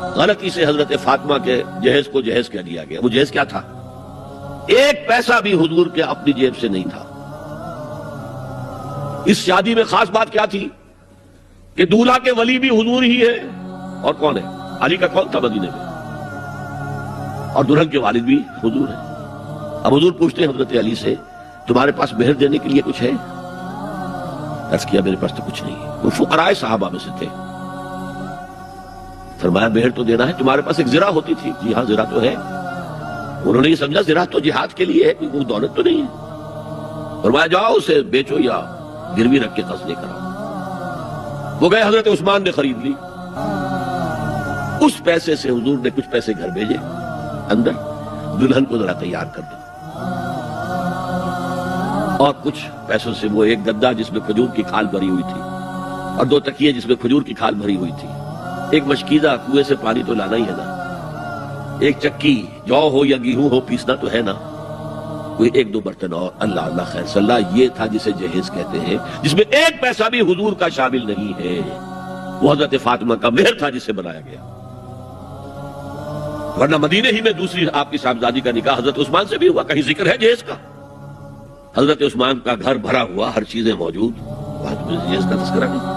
غلطی سے حضرت فاطمہ کے جہیز کو جہیز کہہ دیا گیا. وہ جہیز کیا تھا؟ ایک پیسہ بھی حضور کے اپنی جیب سے نہیں تھا. اس شادی میں خاص بات کیا تھی کہ دولہا کے ولی بھی حضور ہی ہے. اور کون ہے؟ علی کا کون تھا مدینے میں؟ اور دلہن کے والد بھی حضور ہیں. اب حضور پوچھتے ہیں حضرت علی سے تمہارے پاس مہر دینے کے لیے کچھ ہے؟ عرض کیا میرے پاس تو کچھ نہیں ہے. وہ فقراء صحابہ میں سے تھے. فرمایا مہر تو دینا ہے. تمہارے پاس ایک زرہ ہوتی تھی؟ جی ہاں زرہ تو ہے. انہوں نے یہ سمجھا زرہ تو جہاد کے لیے ہے، کوئی دولت تو نہیں ہے. فرمایا جاؤ اسے بیچو یا گروی رکھ کے قرض لے کر آؤ. وہ گئے، حضرت عثمان نے خرید لی. اس پیسے سے حضور نے کچھ پیسے گھر بھیجے اندر، دلہن کو ذرا تیار کر دو. اور کچھ پیسوں سے وہ ایک گدا جس میں کھجور کی کھال بھری ہوئی تھی، اور 2 تکیے جس میں کھجور کی کھال بھری ہوئی تھی. ایک مشکیزہ، کنویں سے پانی تو لانا ہی ہے نا. ایک چکی، جو ہو یا گیہوں ہو پیسنا تو ہے نا. کوئی 1-2 برتن اور. اللہ اللہ خیر صلی اللہ. یہ تھا جسے جہیز کہتے ہیں، جس میں ایک پیسہ بھی حضور کا شامل نہیں ہے. وہ حضرت فاطمہ کا مہر تھا جسے بنایا گیا. ورنہ مدینے ہی میں دوسری آپ کی صاحبزادی کا نکاح حضرت عثمان سے بھی ہوا. کہیں ذکر ہے جہیز کا؟ حضرت عثمان کا گھر بھرا ہوا، ہر چیزیں موجود، وہاں جہیز کا تذکرہ نہیں.